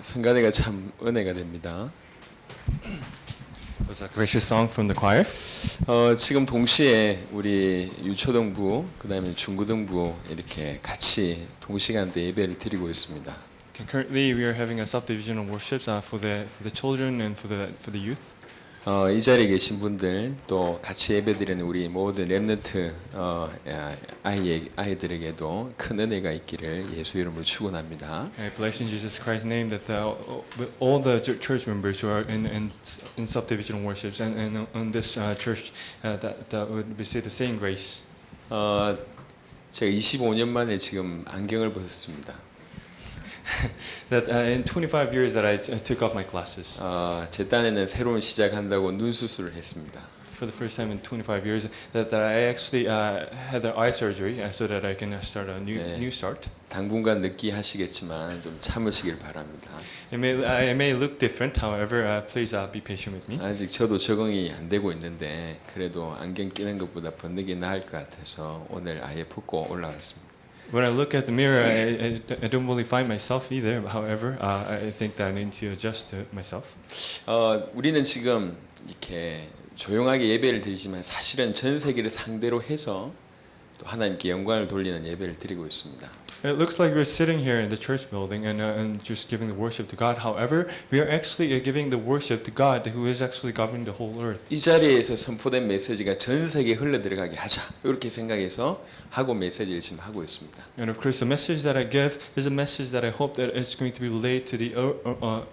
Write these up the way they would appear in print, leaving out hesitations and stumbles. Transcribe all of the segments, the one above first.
성가대가 참 은혜가 됩니다. It was a gracious song from the choir. 지금 동시에 우리 유초등부, 그다음에 중고등부 이렇게 같이 동시간대 예배를 드리고 있습니다. Currently, we are having a subdivisional worships for the children and for the youth. 이 자리에 계신 분들 또 같이 예배드리는 우리 모든 렘넌트 아이들에게도 큰 은혜가 있기를 예수 이름으로 축원합니다. I bless in Jesus Christ's name that all the church members who are in subdivisional worships and on this church that would receive the same grace. 제가 25년 만에 지금 안경을 벗었습니다. That in 25 years that I took off my glasses. 제 딴에는 새로운 시작한다고 눈 수술을 했습니다. For the first time in 25 years, that I actually had the eye surgery so that I can start a new start. 당분간 느끼하시겠지만 좀 참으시길 바랍니다. It may look different, however, please be patient with me. 아직 저도 적응이 안 되고 있는데 그래도 안경 끼는 것보다 벗는 게 나을 것 같아서 오늘 아예 벗고 올라왔습니다. When I look at the mirror, I don't really find myself either. However, I think that I need to adjust to myself. 우리는 지금 이렇게 조용하게 예배를 드리지만 사실은 전 세계를 상대로 해서 또 하나님께 영광을 돌리는 예배를 드리고 있습니다. It looks like we're sitting here in the church building and just giving the worship to God. However, we are actually giving the worship to God, who is actually governing the whole earth. 이 자리에서 선포된 메시지가 전 세계에 흘러들어가게 하자 이렇게 생각해서 하고 메시지를 지금 하고 있습니다. And of course, the message that I give is a message that I hope that it's going to be relayed to the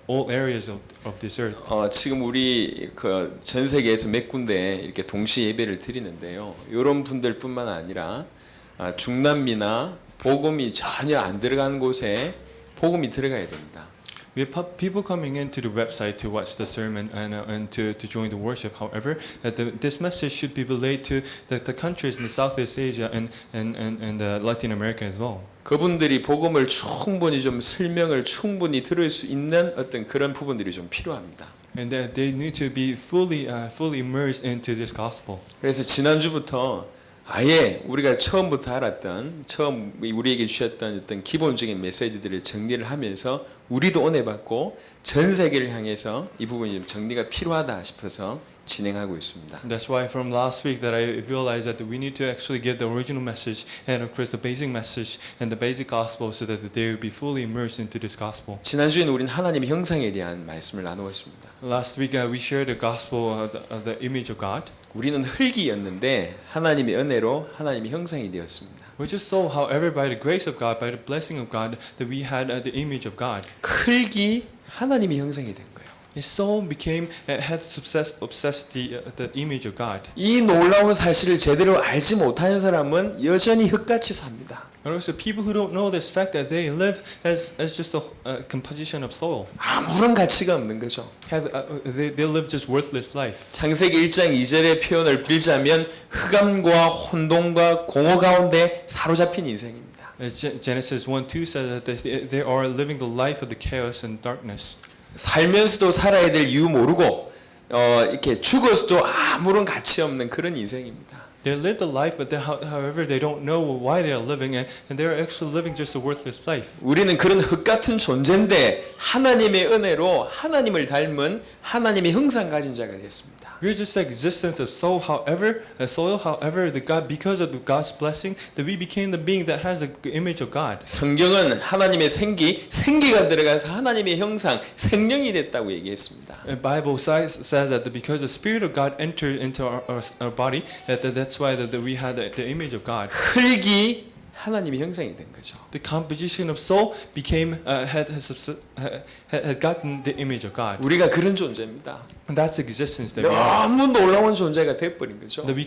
all areas of this earth. 지금 우리 그 전 세계에서 몇 군데 이렇게 동시 예배를 드리는데요. 이런 분들뿐만 아니라 중남미나 복음이 전혀 안 들어가는 곳에 복음이 들어가야 됩니다. We have people coming into the website to watch the sermon and to join the worship. However, this message should be relayed to the countries in the Southeast Asia and Latin America as well. 그분들이 복음을 충분히 좀 설명을 충분히 들을 수 있는 어떤 그런 부분들이 좀 필요합니다. And that they need to be fully immersed into this gospel. 그래서 지난주부터 아예 우리가 처음부터 알았던 우리에게 주셨던 어떤 기본적인 메시지들을 정리를 하면서 우리도 은혜 받고 전 세계를 향해서 이 부분이 좀 정리가 필요하다 싶어서 진행하고 있습니다. That's why from last week that I realized that we need to actually give the original message and of course the basic message and the basic gospel so that they will be fully immersed into this gospel. 지난주에는 우리는 하나님의 형상에 대한 말씀을 나누었습니다. Last week we shared the gospel of the image of God. 우리는 흙이었는데 하나님의 은혜로 하나님의 형상이 되었습니다. We just saw, however, by the grace of God, by the blessing of God, that we had the image of God. 흙이 하나님의 형상이 된 거예요. His soul had obsessed the image of God. 이 놀라운 사실을 제대로 알지 못하는 사람은 여전히 흙같이 삽니다. And also, people who don't know this fact that they live as just a composition of soul. 아무런 가치가 없는 거죠. They live just worthless life. 창세기 1장 2절의 표현을 빌자면 흑암과 혼돈과 공허 가운데 사로잡힌 인생입니다. Genesis 1:2 says that they are living the life of the chaos and darkness. 살면서도 살아야 될 이유 모르고 이렇게 죽어서도 아무런 가치 없는 그런 인생입니다. They live the life, but however, they don't know why they are living, and they are actually living just a worthless life. 우리는 그런 흙 같은 존재인데 하나님의 은혜로 하나님을 닮은 하나님의 형상 가진 자가 됐습니다. We are just the existence of soil. However, because of God's blessing, that we became the being that has the image of God. 성경은 하나님의 생기가 들어가서 하나님의 형상, 생명이 됐다고 얘기했습니다. The Bible says that because the Spirit of God entered into our body, that's why we had the image of God. 흙이 하나님의 형상이 된 거죠. The composition of soul had gotten the image of God. 우리가 그런 존재입니다. And that's the existence that we are. 너무 놀라운 존재가 돼버린 거죠. That we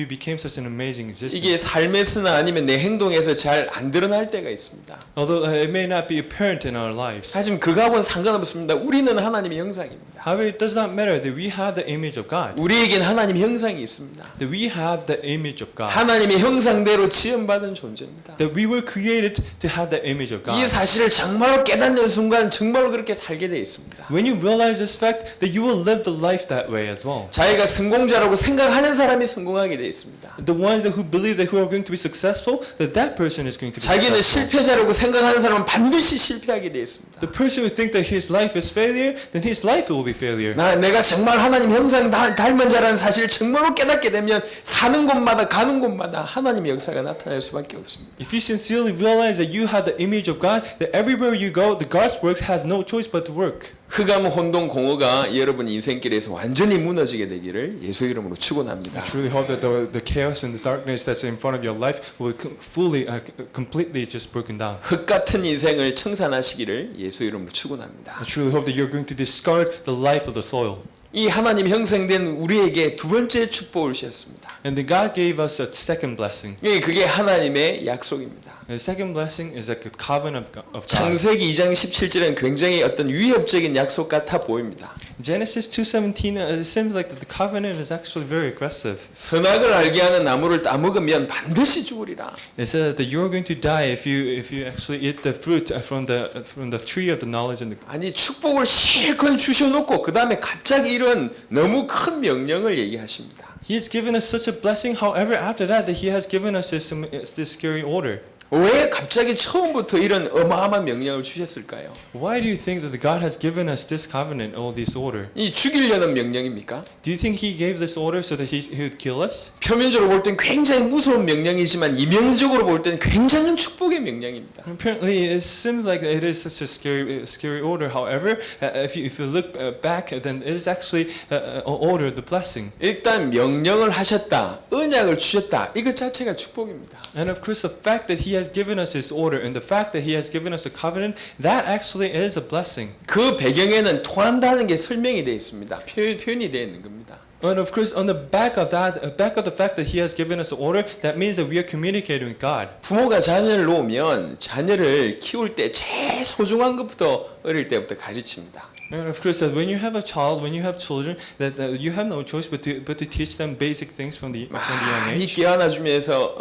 became such an amazing existence. 이게 삶에서나 아니면 내 행동에서 잘 안 드러날 때가 있습니다. Although it may not be apparent in our lives. 하지만 그거하고는 상관없습니다. 우리는 하나님의 형상입니다. However, it does not matter that we have the image of God. 우리에겐 하나님의 형상이 있습니다. That we have the image of God. 하나님의 형상대로 지음받은 존재입니다. That we were created to have the image of God. 이 사실을 정말로 깨닫는 순간 정말로 그렇게 살게 되어 있습니다. When you realize this fact, that you you will live the life that way as well. 자기가 성공자라고 생각하는 사람이 성공하게 되어 있습니다. The ones who believe that who are going to be successful, that person is going to be 자기는 successful. 실패자라고 생각하는 사람은 반드시 실패하게 되어 있습니다. The person who thinks that his life is failure, then his life will be failure. 내가 정말 하나님 형상 닮은 자라는 사실을 정말로 깨닫게 되면 사는 곳마다 가는 곳마다 하나님의 역사가 나타날 수밖에 없습니다. If you sincerely realize that you have the image of God, that everywhere you go, the God's works has no choice but to work. 흑암 혼돈 공허가 여러분 인생길에서 완전히 무너지게 되기를 예수 이름으로 축원합니다. I truly hope that the chaos and the darkness that's in front of your life will completely just broken down. 흙 같은 인생을 청산하시기를 예수 이름으로 축원합니다. I truly hope that you're going to discard the life of the soil. 이 하나님 형성된 우리에게 두 번째 축복을 주셨습니다. And then God gave us a second blessing. 그게 하나님의 약속입니다. The second blessing is like a covenant of God. 창세기 2장 17절은 굉장히 어떤 위협적인 약속 같아 보입니다. Genesis 2:17 it seems like the covenant is actually very aggressive. 선악을 알게 하는 나무를 따먹으면 반드시 죽으리라. It says that you are going to die if you actually eat the fruit from the tree of the knowledge and the 아니 축복을 실컷 주셔놓고 그 다음에 갑자기 이런 너무 큰 명령을 얘기하십니다. He has given us such a blessing. However, after that He has given us this scary order. 왜 갑자기 처음부터 이런 어마어마한 명령을 주셨을까요? Why do you think that God has given us this covenant or this order? 이 죽이려는 명령입니까? Do you think He gave this order so that He would kill us? 표면적으로 볼 땐 굉장히 무서운 명령이지만 이면적으로 볼 때는 굉장한 축복의 명령입니다. Apparently, it seems like it is such a scary order. However, if you look back, then it is actually an order of the blessing. 일단 명령을 하셨다, 언약을 주셨다, 이것 자체가 축복입니다. And of course, the fact that He has given us His order and the fact that He has given us a covenant, that actually is a blessing. 그 배경에는 통한다는 게 설명이 되어 있습니다. 표현이 되어 있는 겁니다. And of course, on the back of the fact that He has given us the order, that means that we are communicating with God. 부모가 자녀를 놓으면 자녀를 키울 때 제일 소중한 것부터 어릴 때부터 가르칩니다. And of course, that when you have a child, when you have children, that you have no choice but to teach them basic things from the young 많이 age. 깨어나주면서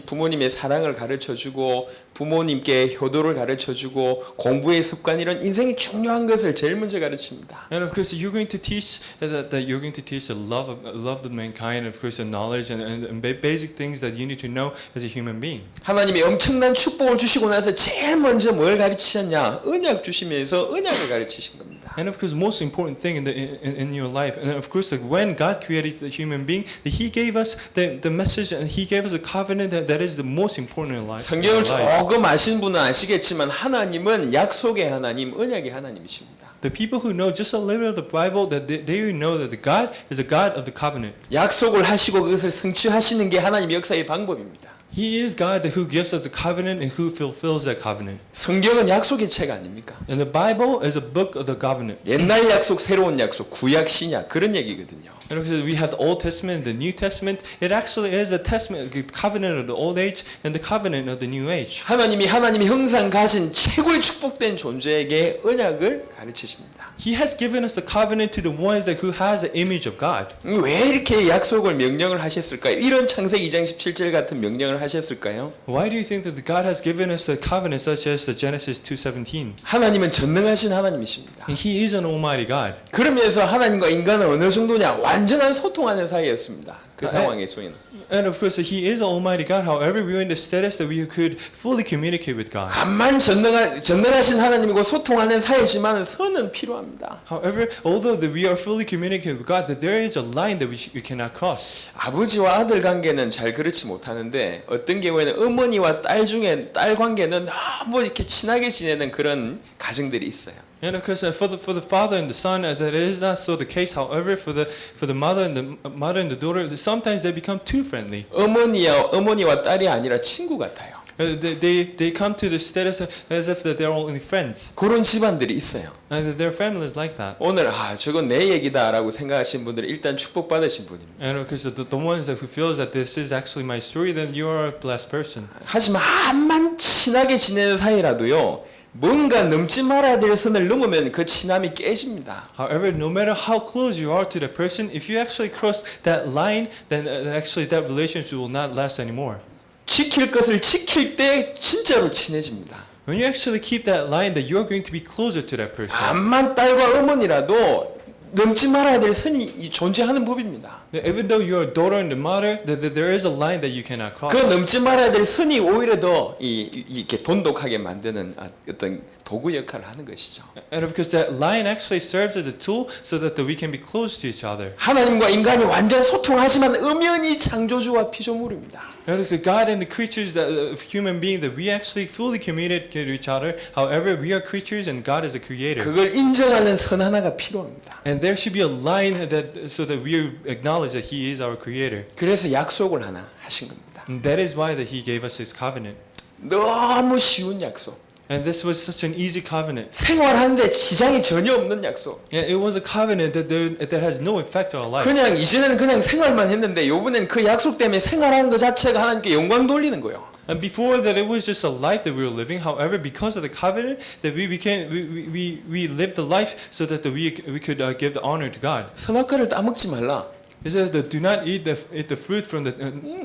부모님의 사랑을 가르쳐주고 부모님께 효도를 가르쳐주고 공부의 습관 이런 인생이 중요한 것을 제일 먼저 가르칩니다. And of course, you're going to teach that you're going to teach the love of mankind, of course, the knowledge and basic things that you need to know as a human being. 하나님이 엄청난 축복을 주시고 나서 제일 먼저 뭘 가르치셨냐? 언약 주시면서 언약을 가르치신 겁니다. And of course, most important thing in your life, and of course, like when God created the human being, that He gave us the message and He gave us a covenant that is the most important in life. 성경을 조금 아신 분은 아시겠지만 하나님은 약속의 하나님, 언약의 하나님이십니다. The people who know just a little of the Bible, that they know that the God is a God of the covenant. 약속을 하시고 그것을 성취하시는 게 하나님의 역사의 방법입니다. He is God who gives us the covenant and who fulfills that covenant. 성경은 약속의 책 아닙니까? And the Bible is a book of the covenant. 옛날 약속, 새로운 약속, 구약, 신약 그런 얘기거든요. And because we have the Old Testament and the New Testament, it actually is a testament, the covenant of the Old Age and the covenant of the New Age. 하나님이 형상 가진 최고의 축복된 존재에게 언약을 가르치십니다. He has given us a covenant to the ones that who has the image of God. 왜 이렇게 약속을 명령을 하셨을까요? 이런 창세기 2장 17절 같은 명령을 하셨을까요? Why do you think that God has given us a covenant such as the Genesis 2:17? 하나님은 전능하신 하나님이십니다. And He is an Almighty God. 그러면서 하나님과 인간은 어느 정도냐? 완전한 소통하는 사이였습니다. 그 상황에서는. And of course, He is Almighty God. However, we are in the status that we could fully communicate with God. 암만 전능하신 하나님이고 소통하는 사이지만 선은 필요합니다. However, although that we are fully communicating with God, that there is a line that we cannot cross. 아버지와 아들 관계는 잘 그렇지 못하는데 어떤 경우에는 어머니와 딸 중에 딸 관계는 너무 이렇게 친하게 지내는 그런 가정들이 있어요. And of course, for the father and the son, that is not so the case. However, for the mother and the daughter, sometimes they become too friendly. 어머니와 딸이 아니라 친구 같아요. They come to the status as if that they're only friends. 그런 집안들이 있어요. And their family is like that. 오늘 저건 내 얘기다라고 생각하신 분들은 일단 축복받으신 분입니다. And of course, the ones that who feels that this is actually my story, then you are a blessed person. 하지만 암만 친하게 지내는 사이라도요. 뭔가 넘지 말아야 될 선을 넘으면 그 친함이 깨집니다. However, no matter how close you are to the person, if you actually cross that line, then actually that relationship will not last anymore. 지킬 것을 지킬 때 진짜로 친해집니다. When you actually keep that line, that you are going to be closer to that person. 암만 딸과 어머니라도 넘지 말아야 될 선이 존재하는 법입니다. Even though you're a daughter and a mother, there is a line that you cannot cross. 그 넘지 말아야 될 선이 오히려 더 이렇게 돈독하게 만드는 어떤 도구 역할을 하는 것이죠. And because that line actually serves as a tool so that we can be close to each other. 하나님과 인간이 완전 소통하지만 엄연히 창조주와 피조물입니다. And it's God and the creatures that human being that we actually fully communicate to each other. However, we are creatures and God is a creator. 그걸 인정하는 선 하나가 필요합니다. And there should be a line that so that we acknowledge that He is our creator. 그래서 약속을 하나 하신 겁니다. And that is why that He gave us His covenant. 너무 쉬운 약속. And this was such an easy covenant. 생활하는데 지장이 전혀 없는 약속. And it was a covenant that has no effect on our life. 그냥 이전에는 그냥 생활만 했는데 요번엔 그 약속 때문에 생활하는 것 자체가 하나님께 영광 돌리는 거예요. And before that, it was just a life that we were living. However, because of the covenant, that we lived the life so that we could give the honor to God. 선악과를 따먹지 말라. It says that do not eat the fruit from the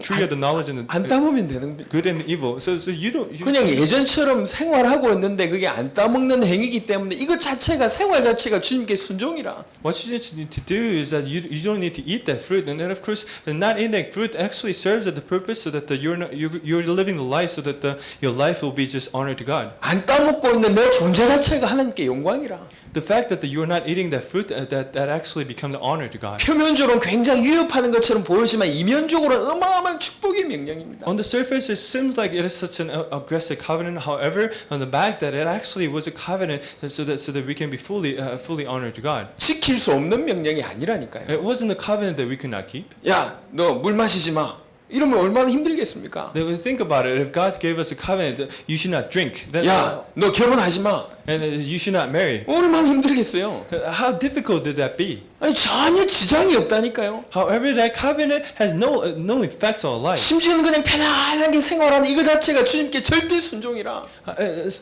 tree of the knowledge and 안 the 따먹으면 되는 거예요. good and evil. So you don't. 그냥 예전처럼 생활하고 있는데 그게 안 따먹는 행위이기 때문에 이것 자체가 생활 자체가 주님께 순종이라. What you just need to do is that you don't need to eat that fruit, and then of course, not eating that fruit actually serves as the purpose so that you're living the life so that your life will be just honor to God. 안 따먹고 있는 내 존재 자체가 하나님께 영광이라. The fact that you are not eating that fruit that actually become the honor to God. 표면적으로는 굉장히 위협하는 것처럼 보이지만 이면적으로는 어마어마한 축복의 명령입니다. On the surface, it seems like it is such an aggressive covenant. However, on the back, that it actually was a covenant so that we can be fully honored to God. 지킬 수 없는 명령이 아니라니까요. It wasn't a covenant that we could not keep. 야, 너 물 마시지 마. 이러면 얼마나 힘들겠습니까? Think about it. If God gave us a covenant that you should not drink, then 야, 너 결혼하지 마. and you should not marry, 얼마나 힘들겠어요? how difficult did that be? 아니 전혀 지장이 없다니까요. However, that covenant has no effects on life. 심지어는 그냥 편안하게 생활하는 이거 자체가 주님께 절대 순종이라.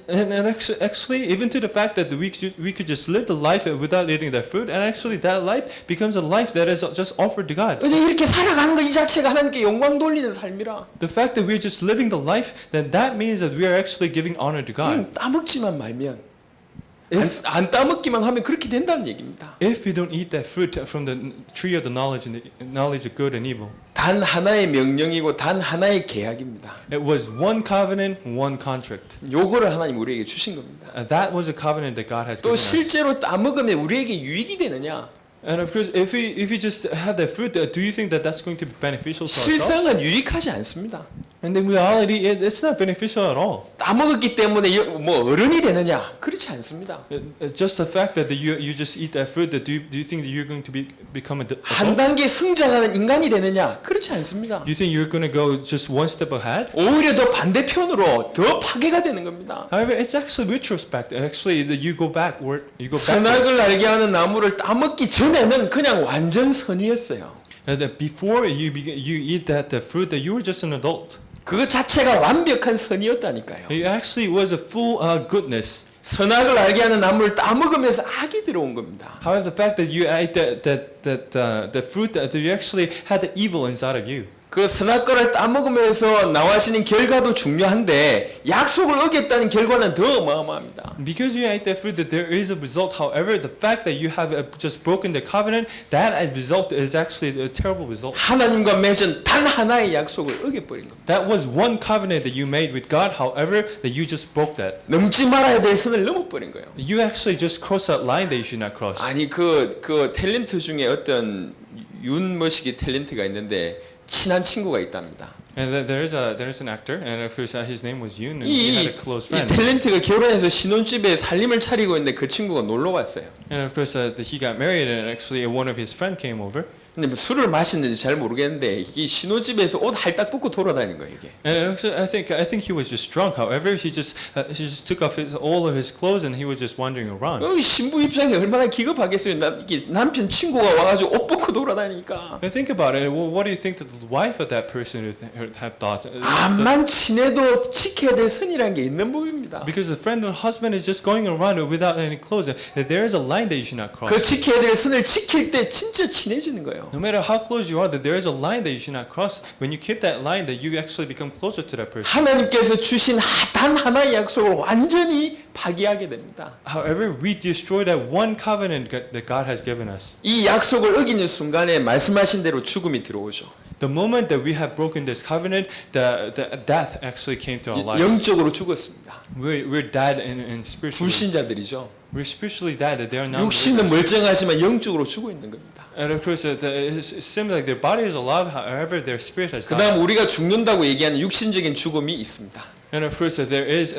And actually, even to the fact that we could just live the life without eating that fruit, and actually that life becomes a life that is just offered to God. 근데 이렇게 살아가는 거 이 자체가 하나님께 영광 돌리는 삶이라. The fact that we're just living the life, then that means that we are actually giving honor to God. 따먹지만 말면 안 따먹기만 하면 그렇게 된다는 얘기입니다. If we don't eat that fruit from the tree of the knowledge and the knowledge of good and evil, 단 하나의 명령이고 단 하나의 계약입니다. it was one covenant, one contract. 요거를 하나님 우리에게 주신 겁니다. That was a covenant that God has 또 given us. 실제로 따먹으면 우리에게 유익이 되느냐? And of course, if we just have that fruit, do you think that that's going to be beneficial to ourselves? 실상은 유익하지 않습니다. And in reality, it's not beneficial at all. 따먹었기 때문에 뭐 어른이 되느냐? 그렇지 않습니다. Just the fact that you just eat that fruit, that do you think that you're going to become an 한 adult? 단계 성장하는 인간이 되느냐? 그렇지 않습니다. Do you think you're going to go just one step ahead? 오히려 더 반대편으로 더 파괴가 되는 겁니다. However, it's actually retrospect. Actually, that you go backward. You go backward. 선악을 알게 하는 나무를 따먹기 전에는 그냥 완전 선이었어요. And that before you eat that fruit, that you were just an adult. 그것 자체가 완벽한 선이었다니까요. It actually was a full goodness. 선악을 알게 하는 나무를 따먹으면서 악이 들어온 겁니다. However, the fact that you ate that fruit, that you actually had the evil inside of you. 그 선악과를 따먹으면서 나와지는 결과도 중요한데 약속을 어겼다는 결과는 더 어마어마합니다. Because you ate that fruit, that there is a result. However, the fact that you have just broken the covenant, that result is actually a terrible result. 하나님과 맺은 단 하나의 약속을 어겨버린 겁니다. That was one covenant that you made with God. However, that you just broke that. 넘지 말아야 될 선을 넘어버린 거예요. You actually just crossed that line that you should not cross. 아니 그 탤런트 중에 어떤 윤머시기 탤런트가 있는데 친한 친구가 있답니다. And there is an actor, and of course his name was Yoon, and he had a close 이 friend. 탤런트가 결혼해서 신혼집에 살림을 차리고 있는데 그 친구가 놀러 왔어요. And of course he got married, and actually one of his friend came over. 근데 뭐 술을 마셨는지 잘 모르겠는데 이게 신혼집에서 옷 할딱 벗고 돌아다니는 거예요 이게. And actually, I think he was just drunk. However, he just took off all of his clothes, and he was just wandering around. 신부 입장에 얼마나 기겁하겠어요. 이게 남편 친구가 와가지고 옷 벗고 돌아다니니까. And think about it. Well, what do you think that the wife of that person would have thought? 암만 친해도 지켜야 될 선이라는 게 있는 법입니다. 겁니다. Because the friend or husband is just going around without any clothes. That there is a line that you should not cross. 그 지켜야 될 선을 지킬 때 진짜 친해지는 거예요. No matter how close you are, that there is a line that you should not cross. When you keep that line, that you actually become closer to that person. 하나님께서 주신 단 하나의 약속을 완전히 파기하게 됩니다. However, we destroy that one covenant that God has given us. 이 약속을 어기는 순간에 말씀하신 대로 죽음이 들어오죠. The moment that we have broken this covenant, the death actually came to our lives. 영적으로 죽었습니다. We're dead in spiritually. 불신자들이죠. We're spiritually dead. That they are now. 육신은 멀쩡하지만 영적으로 죽어 있는 겁니다. And of course, it seems like their body is alive. However, their spirit has died. 그다음 우리가 죽는다고 얘기하는 육신적인 죽음이 있습니다. And of course, there is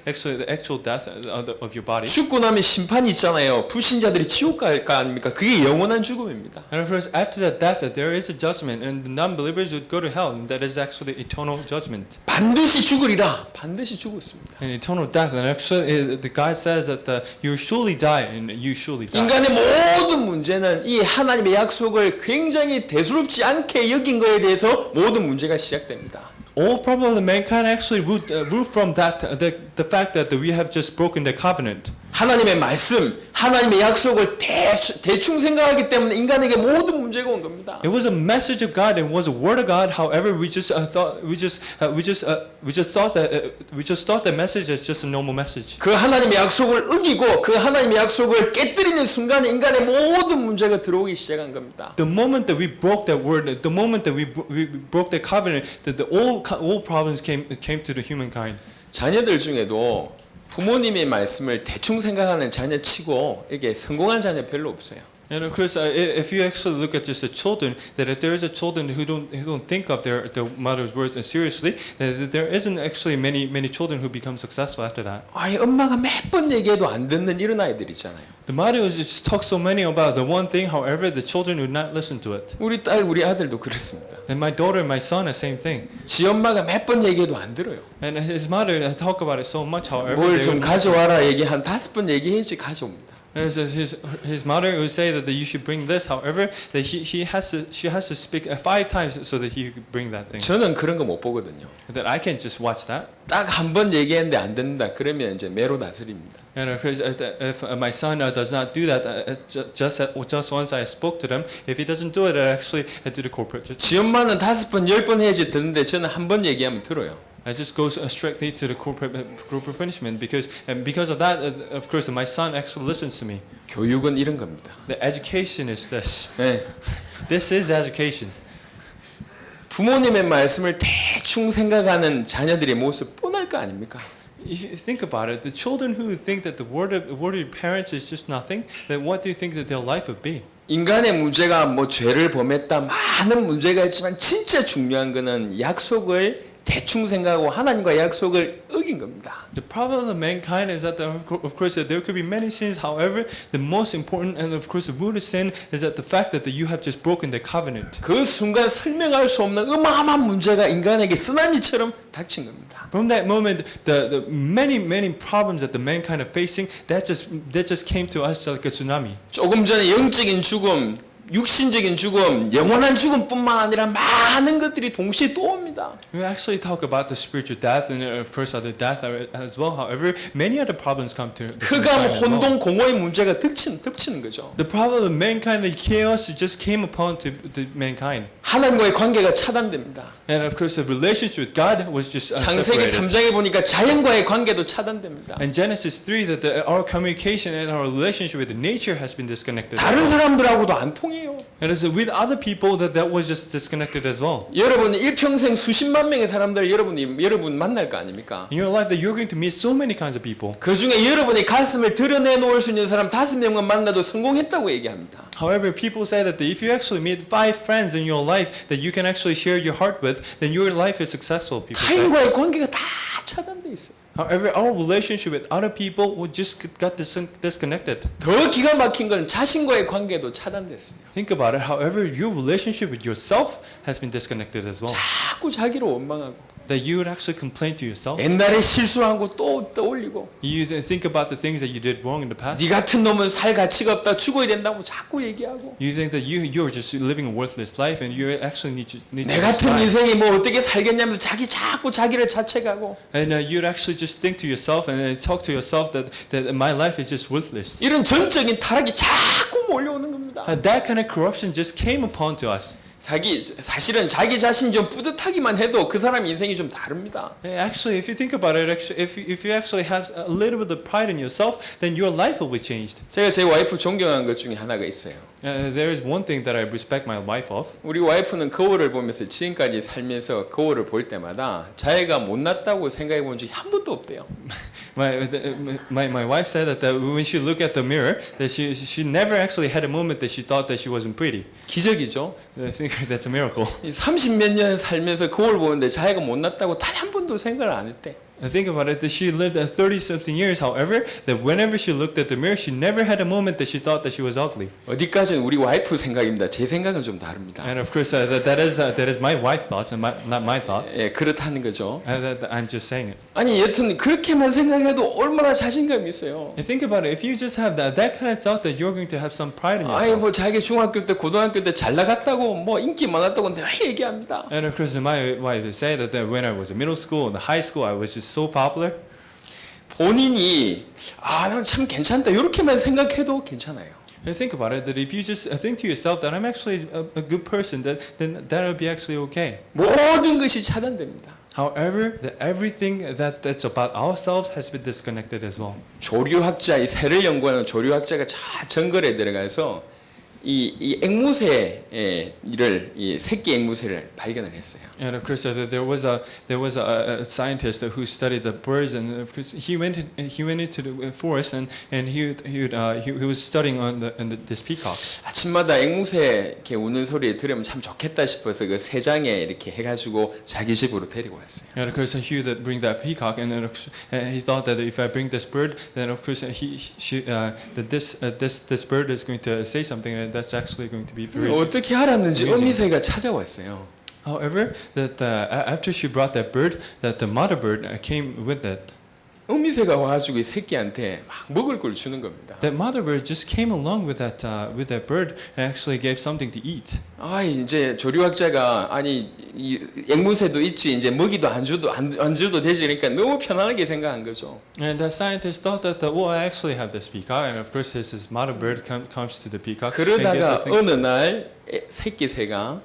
actually the actual death of your body. 죽고 나면 심판이 있잖아요. 불신자들이 지옥 갈까 아닙니까? 그게 영원한 죽음입니다. And of course, after that death, there is a judgment, and the non-believers would go to hell, and that is actually eternal judgment. 반드시 죽으리라. 반드시 죽었습니다. And eternal death, and actually, the God says that you surely die, and you surely die. 인간의 모든 문제는 이 하나님의 약속을 굉장히 대수롭지 않게 여긴 거에 대해서 모든 문제가 시작됩니다. All problem of mankind actually root from that the fact that we have just broken the covenant. 하나님의 말씀, 하나님의 약속을 대충 생각하기 때문에 인간에게 모든 문제가 온 겁니다. It was a message of God. It was a word of God. However, we just thought that message is just a normal message. 그 하나님의 약속을 어기고 그 하나님의 약속을 깨뜨리는 순간에 인간의 모든 문제가 들어오기 시작한 겁니다. The moment that we broke that word, the moment that we broke that covenant, that all problems came to the humankind. 자녀들 중에도 부모님의 말씀을 대충 생각하는 자녀 치고 이렇게 성공한 자녀 별로 없어요. And of course, if you actually look at just the children, that if there is a children who don't think of their mother's words seriously, that there isn't actually many children who become successful after that. 아이 엄마가 몇 번 얘기해도 안 듣는 이런 아이들 있잖아요. The mother was just talk so many about the one thing. However, the children would not listen to it. 우리 딸, 우리 아들도 그렇습니다. And my daughter and my son, the same thing. 지 엄마가 몇 번 얘기해도 안 들어요. And his mother talk about it so much. However, 뭘 they 좀 would- 가져와라 얘기 한 5번 얘기해야지 가져옵니다. and his mother would say that you should bring this. However, that she has to speak 5 times so that he could bring that thing. 저는 그런 거 못 보거든요. That I can't just watch that. 딱 한 번 얘기했는데 안 듣는다. 그러면 이제 매로 다스립니다. And if my son does not do that, just once I spoke to them, if he doesn't do it, I actually do the corporate church. 지 엄마는 5번, 10번 해야지 듣는데 저는 한 번 얘기하면 들어요. I just go strictly to the corporate punishment because of that, of course, my son actually listens to me. 교육은 이런 겁니다. The education is this. 네. This is education. 부모님의 말씀을 대충 생각하는 자녀들의 모습 뻔할 거 아닙니까? If you think about it, the children who think that the word of your parents is just nothing, then what do you think that their life would be? 인간의 문제가 뭐 죄를 범했다 많은 문제가 있지만 진짜 중요한 거는 약속을 대충 생각하고 하나님과 약속을 어긴 겁니다. The problem of mankind is that, of course, that there could be many sins. However, the most important and of course the root of sin is that the fact that you have just broken the covenant. 그 순간 설명할 수 없는 어마어마한 문제가 인간에게 쓰나미처럼 닥친 겁니다. From that moment, the many problems that the mankind are facing, that just came to us like a tsunami. 조금 전에 영적인 죽음, 육신적인 죽음, 영원한 죽음뿐만 아니라 많은 것들이 동시에 또 옵니다. We actually talk about the spiritual death and of course other death as well. However, many other problems come to the 흑암, mankind as well. 혼돈, 공허의 문제가 덮치는 거죠. The problem of mankind, the chaos just came upon to mankind. 하나님과의 관계가 차단됩니다. And of course, the relationship with God was just 창세기 separated. 3장에 보니까 자연과의 관계도 차단됩니다. And Genesis 3, that our communication and our relationship with nature has been disconnected. 다른 사람들하고도 안 통해요. And it's with other people that was just disconnected as well. 여러분 일평생 수십만 명의 사람들 여러분 만날 거 아닙니까? In your life, that you're going to meet so many kinds of people. 그 중에 여러분의 가슴을 드러내 놓을 수 있는 사람 5명만 만나도 성공했다고 얘기합니다. However, people say that if you actually meet 5 friends in your life that you can actually share your heart with, then your life is successful. People say. 타인과의 관계가 다 차단돼 있어요. However, our relationship with other people just got disconnected. 더 기가 막힌 건 자신과의 관계도 차단됐습니다. Think about it. However, your relationship with yourself has been disconnected as well. 자꾸 자기를 원망하고 that you would actually complain to yourself. 옛날에 실수한 거 또 떠올리고 You think about the things that you did wrong in the past. 네 같은 놈은 살 가치가 없다 죽어야 된다고 자꾸 얘기하고 You think that you're just living a worthless life and you actually need 내 to 같은 die. 인생이 뭐 어떻게 살겠냐면서 자꾸 자기를 자책하고 And you'd actually just think to yourself and talk to yourself that my life is just worthless. 이런 전적인 타락이 자꾸 몰려오는 겁니다. That kind of corruption just came upon to us. 사실은 자기 자신이 좀 뿌듯하기만 해도 그 사람 인생이 좀 다릅니다. Actually, if you think about it, actually, if you actually have a little bit of pride in yourself, then your life will be changed. 제가 제 와이프 존경하는 것 중에 하나가 있어요. There is one thing that I respect my wife of. 우리 와이프는 거울을 보면서 지금까지 살면서 거울을 볼 때마다 자기가 못났다고 생각해 본 적이 한 번도 없대요. My wife said that when she looked at the mirror, that she never actually had a moment that she thought that she wasn't pretty. 기적이죠. I think that's a miracle. 30몇 년 살면서 거울 보는데 자기가 못났다고 단 한 번도 생각을 안 했대. And think about it, that she lived 30-something years, however, that whenever she looked at the mirror, she never had a moment that she thought that she was ugly. 어디까지는 우리 와이프 생각입니다. 제 생각은 좀 다릅니다. And of course, that is my wife thoughts and not my thoughts. 예, 그렇다는 거죠. I'm just saying it. 아니 여튼 그렇게만 생각해도 얼마나 자신감이 있어요. And think about it, if you just have that kind of thought that you're going to have some pride in 아니 yourself. 뭐 자기 중학교 때 고등학교 때 잘 나갔다고 뭐 인기 많았다고 늘 얘기합니다. And of course, my wife would say that when I was in middle school and high school, I was just so popular. 본인이 난 참 괜찮다 이렇게만 생각해도 괜찮아요. And think about it, that if you just think to yourself that I'm actually a good person, then that'll be actually okay. 모든 것이 차단됩니다. However, that everything that's about ourselves has been disconnected as well. 조류학자, 이 새를 연구하는 조류학자가 정글에 들어가서 이 앵무새의 이 새끼 앵무새를 발견을 했어요. And of course, there was a scientist who studied the birds, and of course, he went into the forest and he was studying on this peacock. 아침마다 앵무새 이렇게 우는 소리 들으면 참 좋겠다 싶어서 그 새 장에 이렇게 해가지고 자기 집으로 데리고 왔어요. And of course, he would bring that peacock, and then he thought that if I bring this bird, then of course this bird is going to say something, and that's actually going to be very. 어떻게 알았는지 어미새가 찾아왔어요. However, that after she brought that bird, that the mother bird came with it. 어미새가 와가지고 이 새끼한테 막 먹을 걸 주는 겁니다. That mother bird just came along with that bird and actually gave something to eat. 이제 조류학자가 아니 이 앵무새도 있지 이제 먹이도 안 줘도 되지 그러니까 너무 편안하게 생각한 거죠. And the scientist thought that well, I actually have this peacock, and of course, his mother bird comes to the peacock. 그러다가 어느 날 새끼 새가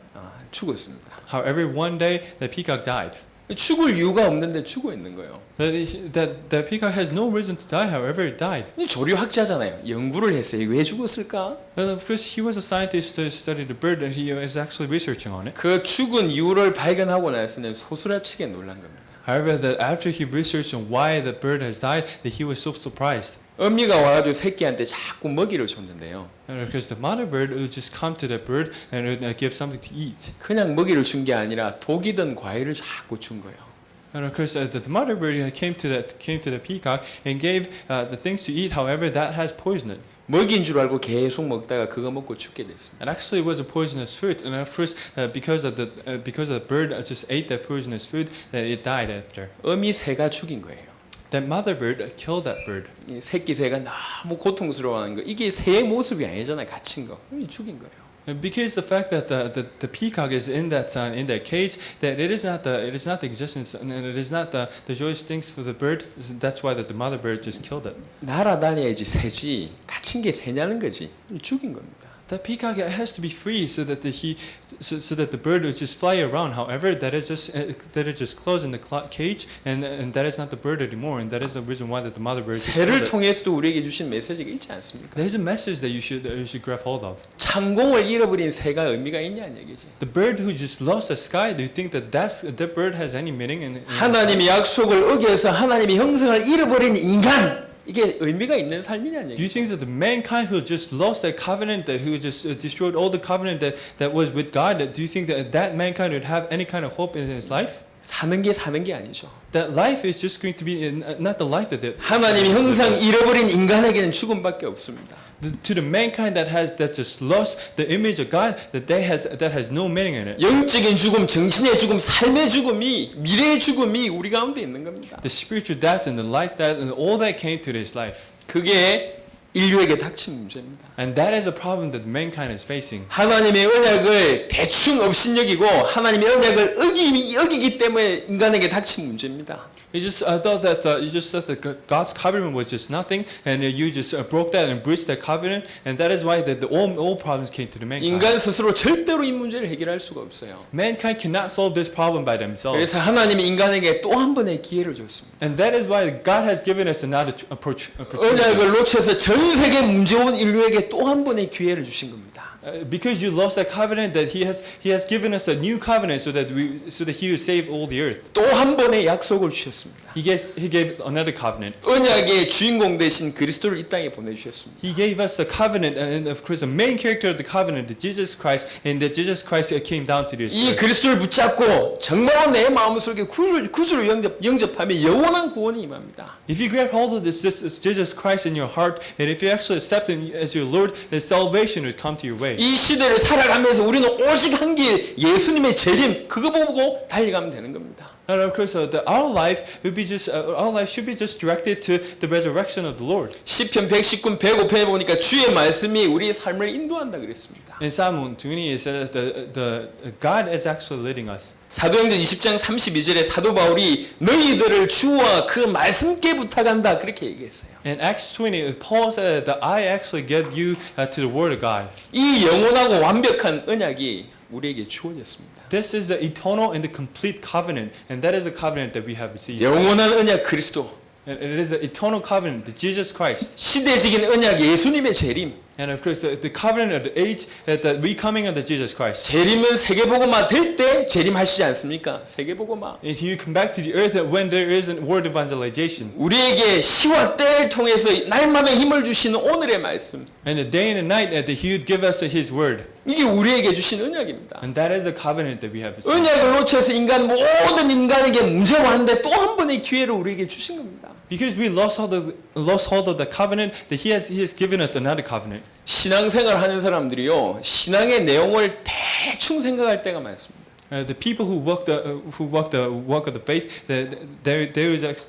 죽었습니다. However, one day the peacock died. 죽을 이유가 없는데 죽어 있는 거예요. That peacock has no reason to die. However, it died. 조류학자잖아요. 연구를 했어요. 왜 죽었을까? And of course, he was a scientist to study the bird, and he was actually researching on it. 그 죽은 이유를 발견하고 나서는 소스라치게 놀란 겁니다. However, that after he researched on why the bird has died, that he was so surprised. 어미가 와가지고 새끼한테 자꾸 먹이를 줬는데요. And because the mother bird would just come to that bird and would give something to eat. 그냥 먹이를 준 게 아니라 독이 든 과일을 자꾸 준 거예요. And of course, the mother bird came to the peacock and gave the things to eat. However, that has poison in it. 먹이인 줄 알고 계속 먹다가 그거 먹고 죽게 됐습니다. And actually, it was a poisonous fruit. And of course, because the bird just ate that poisonous food, that it died after. 어미 새가 죽인 거예요. That mother bird killed that bird. 이 새끼 새가 너무 고통스러워하는 거. 이게 새의 모습이 아니잖아요. 갇힌 거. 죽인 거예요. And because the fact that the peacock is in that cage, that it is not the existence, and it is not the joyous things for the bird. That's why that the mother bird just killed it. 날아다녀야지 새지. 갇힌 게 새냐는 거지. 죽인 겁니다. The peacock has to be free so that the bird would just fly around. However, that is just closed in the cage, and that is not the bird anymore. And that is the reason why that the mother bird. 새를 통해서도 우리에게 주신 메시지가 있지 않습니까? There is a message that you should grab hold of. 창공을 잃어버린 새가 의미가 있냐는 얘기지. The bird who just lost the sky. Do you think that that bird has any meaning? 하나님의 약속을 어겨서 하나님의 형상을 잃어버린 인간. 이게 의미가 있는 삶이냐는 Do you 얘기죠. think that the mankind who just lost that covenant, that who just destroyed all the covenant that was with God, do you think that mankind would have any kind of hope in his life? 사는 게 아니죠. That life is just going to be not the life that 하나님이 형상 잃어버린 인간에게는 죽음밖에 없습니다. to the mankind that just lost the image of God, that has no meaning in it. 영적인 죽음, 정신의 죽음, 삶의 죽음이, 미래의 죽음이 우리 가운데 있는 겁니다. The spiritual death and the life death and all that came to this life. 그게 인류에게 닥친 문제입니다. And that is a problem that mankind is facing. 하나님의 언약을 대충 업신여기고 하나님의 언약을 어기기 때문에 인간에게 닥친 문제입니다. You just thought that God's covenant was just nothing, and you just broke that and breached that covenant, and that is why all problems came to the mankind. 인간 스스로 절대로 이 문제를 해결할 수가 없어요. Mankind cannot solve this problem by themselves. 그래서 하나님이 인간에게 또 한 번의 기회를 줬습니다. And that is why God has given us another opportunity. 언약을 놓쳐서 전 세계 문제 온 인류에게 또 한 번의 기회를 주신 겁니다. Because you lost that covenant, that He has given us a new covenant so that He will save all the earth. 또 한 번의 약속을 주셨습니다. He gave us another covenant. 언약의 주인공 되신 그리스도를 이 땅에 보내주셨습니다. He gave us the covenant, and of course the main character of the covenant, Jesus Christ, and that Jesus Christ came down to this 이 earth. 그리스도를 붙잡고 정말로 내 마음속에 구주를 영접하며 영원한 구원이 임합니다. If you grab hold of this Jesus Christ in your heart, and if you actually accept Him as your Lord, then salvation will come to your way. 이 시대를 살아가면서 우리는 오직 한 길 예수님의 재림 그거 보고 달려가면 되는 겁니다. And of course, our life should be just directed to the resurrection of the Lord. 시편 119, 105편에 보니까 주의 말씀이 우리의 삶을 인도한다 그랬습니다. In Psalm 120, it says that God is actually leading us. 사도행전 20장 32절에 사도 바울이 너희들을 주와 그 말씀께 부탁한다 그렇게 얘기했어요. In Acts 20, Paul said that I actually give you to the Word of God. 이 영원하고 완벽한 언약이 우리에게 주어졌습니다. This is the eternal and the complete covenant, and that is the covenant that we have received. 영원한 언약 그리스도, And it is the eternal covenant, the Jesus Christ. 시대적인 언약 예수님의 재림. And of course, the covenant of the age, the recoming of the Jesus Christ. 재림은 세계복음화 될 때 재림하시지 않습니까? 세계복음화. And you come back to the earth when there is a word evangelization. 우리에게 시와 때를 통해서 날마다 힘을 주시는 오늘의 말씀. And the day and the night that He would give us His word. 이게 우리에게 주신 언약입니다. And that is the covenant that we have received. 언약을 놓쳐서 모든 인간에게 문제가 왔는데 또 한 번의 기회를 우리에게 주신 겁니다. Because we lost hold of the covenant, that He has given us another covenant. 신앙생활 하는 사람들이요, 신앙의 내용을 대충 생각할 때가 많습니다. The people who walk the walk of the faith, they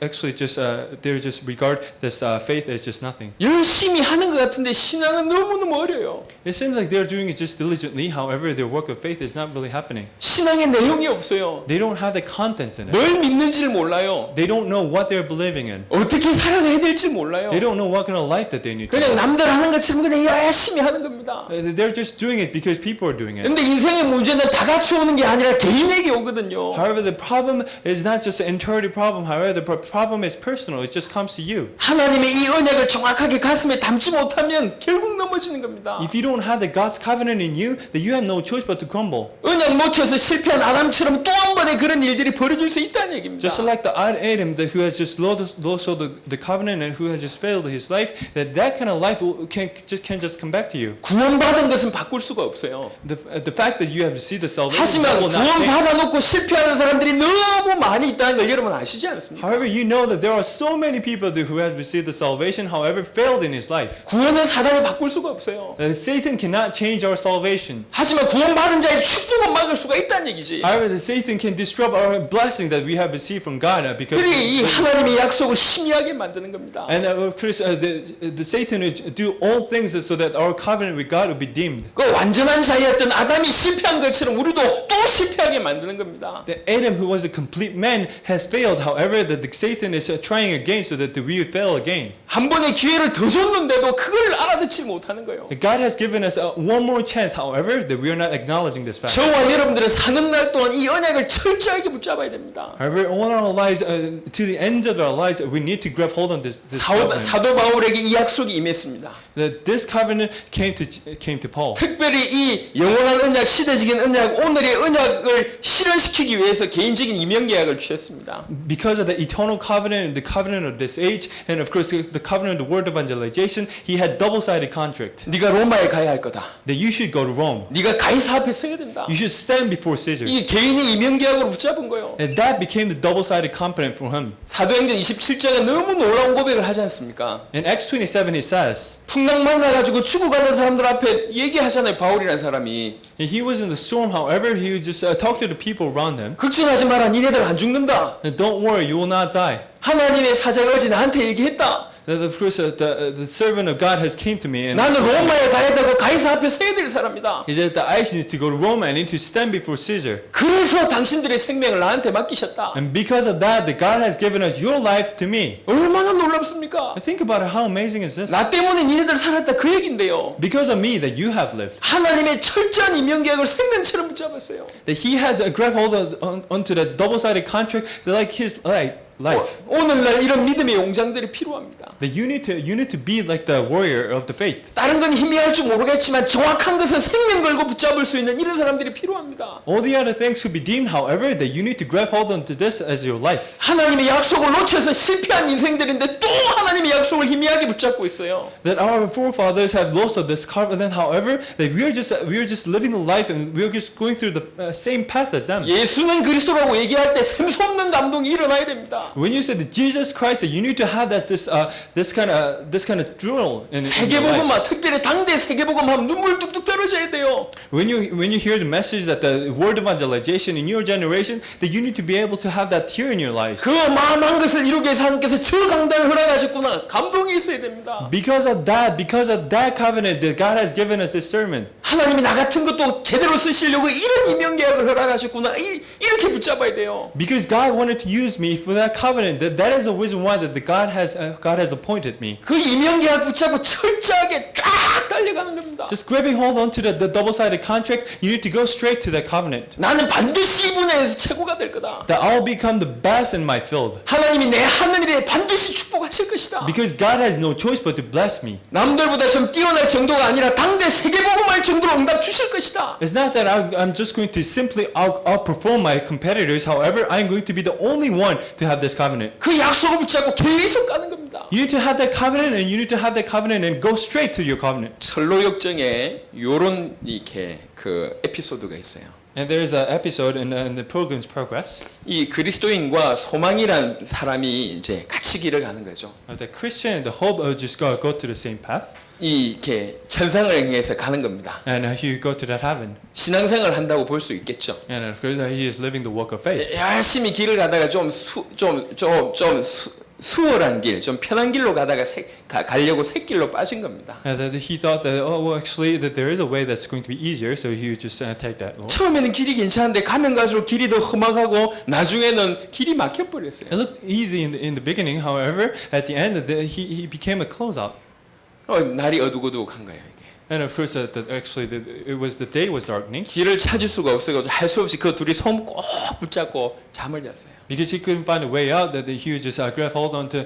actually just regard this faith as just nothing. 열심히 하는 것 같은데 신앙은 너무너무 어려요. It seems like they're doing it just diligently. However, their work of faith is not really happening. 신앙의 내용이 없어요. They don't have the contents in it. 뭘 믿는지를 몰라요. They don't know what they're believing in. 어떻게 살아가야 될지 몰라요. They don't know what kind of life that they need. 그냥 남들 하는 것처럼 그냥 열심히 하는 겁니다. They're just doing it because people are doing it. 근데 인생의 문제는 다 같이 오는 게 아니라 개인에게 오거든요. However, the problem is not just an entirety problem. However, the problem is personal. It just comes to you. 하나님의 이 언약을 정확하게 가슴에 담지 못하면 결국 넘어지는 겁니다. If you don't have the God's covenant in you, then you have no choice but to crumble. 언약 놓쳐서 실패한 아담처럼 또 한 번의 그런 일들이 벌어질 수 있다는 얘기입니다. Just like the Adam who has just lost the covenant and who has just failed his life, that kind of life can just come back to you. 구원받은 것은 바꿀 수가 없어요. The fact that you have received the salvation 하지만 will not change. 구원받아놓고 실패하는 사람들이 너무 많이 있다는 걸 여러분 아시지 않습니까? However, you know that there are so many people who have received the salvation, however, failed in his life. 구원은 사단이 바꿀 수가 없어요. Satan cannot change our salvation. 하지만 구원받은 자의 축복은 막을 수가 있다는 얘기지. However, Satan can disrupt our blessing that we have received from God because. 그리 이 하나님의 약속을 희미하게 만드는 겁니다. And Chris, the Satan will do all things so that our covenant with God will be dimmed. 그 완전한 자였던 아담이 실패한 것처럼 우리도 또 실패하게 만드는 겁니다. The Adam who was a complete man has failed. However, the Satan is trying again so that we will fail again. 한 번의 기회를 더 줬는데도 그걸 알아듣지 못하는 거예요. God has given us one more chance. However, that we are not acknowledging this fact. 저와 여러분들은 사는 날 동안 이 언약을 철저하게 붙잡아야 됩니다. However, all our lives, to the end of our lives, we need to grab hold on this covenant. 사도 바울에게 이 약속이 임했습니다. That this covenant came to Paul. 특별히 이 영원한 언약, 시대적인 언약, 오늘의 언약을 실현시키기 위해서 개인적인 임명 계약을 주셨습니다. Because of the eternal covenant and the covenant of this age, and of course the covenant of the word evangelization, he had double-sided contract. 네가 로마에 가야 할 거다. That you should go to Rome. 네가 가이사 앞에 서야 된다. You should should stand before Caesar. 이 개인이 이명계약으로 붙잡은 거예요. And that became the double-sided covenant for him. 사도행전 27장에 너무 놀라운 고백을 하지 않습니까? In Acts 27, he says, 풍랑 만나가지고 죽어가는 사람들 앞에 얘기하잖아요. 바울이라는 사람이. he was in the storm, however, he would just talk to the people around him. 걱정하지 마라. 니네들 안 죽는다. And don't worry, you will not die. 하나님의 사자가 어제 나한테 얘기했다. That of course the servant of God has came to me and 나는 로마에 가야 되고 가이사 앞에 서야 될 사람이다. he said that I need to go to Rome. I need to stand before Caesar. 그래서 당신들의 생명을 나한테 맡기셨다. And because of that, that God has given us your life to me. 얼마나 놀랍습니까? And think about it, how amazing is this? 나 때문에 니네들 살았다 그 얘긴데요. Because of me that you have lived. 하나님의 철저한 임명계약을 생명처럼 붙잡았어요. That he has grabbed hold onto the double-sided contract like his life. 오늘날 이런 믿음의 용장들이 필요합니다. That you need to be like the warrior of the faith. 다른 건 희미할 줄 모르겠지만 정확한 것은 생명 걸고 붙잡을 수 있는 이런 사람들이 필요합니다. All the other things could be deemed, however, that you need to grab hold onto this as your life. 하나님의 약속을 놓쳐서 실패한 인생들인데 또 하나님의 약속을 희미하게 붙잡고 있어요. That our forefathers have lost of this covenant, however, that we are just living the life and we are just going through the same path as them. 예수는 그리스도라고 얘기할 때 샘솟는 감동이 일어나야 됩니다. When you say that Jesus Christ, that you need to have that this kind of drill in your life. 세계복음화 특별히 당대 세계복음화 눈물 뚝뚝 떨어져야 돼요. When you hear the message that the word evangelization in your generation, that you need to be able to have that tear in your lives. 그 마음한 것을 이루기 위해서 하나님께서 저 강단을 허락하셨구나. 감동이 있어야 됩니다. Because of that covenant that God has given us this sermon. 하나님이 나 같은 것도 제대로 쓰시려고 이런 임명계약을 허락하셨구나. 이렇게 붙잡아야 돼요. Because God wanted to use me for that covenant. That is the reason why that God has appointed me. 그 임명계약 붙잡고 철저하게 쫙 달려가는 겁니다. Just grabbing hold onto the double-sided contract, you need to go straight to that covenant. 나는 반드시 이 분야에서 최고가 될 거다. That I'll become the best in my field. 하나님이 내 하늘에 반드시 축복하실 것이다. Because God has no choice but to bless me. 남들보다 좀 뛰어날 정도가 아니라 당대 세계복음할 정도로 응답 주실 것이다. It's not that I'm just going to simply outperform my competitors. However, I'm going to be the only one to have this covenant. 그 약속을 붙잡고 계속 가는 겁니다. You need to have that covenant, and you need to have that covenant, and go straight to your covenant. 철로 역정에 요런 이렇게 그 에피소드가 있어요. And there is an episode in the Pilgrim's Progress. 이 그리스도인과 소망이란 사람이 이제 같이 길을 가는 거죠. The Christian and the hope just go to the same path. 이렇게 천상을 향해서 가는 겁니다. And he go to that heaven. 신앙생활을 한다고 볼 수 있겠죠. And of course, he is living the walk of faith. 열심히 길을 가다가 좀 수월한 길, 좀 편한 길로 가다가 가려고 새길로 빠진 겁니다. And that he thought that actually that there is a way that's going to be easier, so he would just take that road. 처음에는 길이 괜찮은데 가면 갈수록 길이 더 험악하고 나중에는 길이 막혀 버렸어요. It looked easy in the beginning, however, at the end, he became a closeout. 날이 어둑어둑한 거예요. 이게. And of course, actually, the day was darkening. 길을 찾을 수가 없어가지고 할 수 없이 그 둘이 손 꼭 붙잡고 잠을 잤어요. Because he couldn't find a way out, that he would just grab hold onto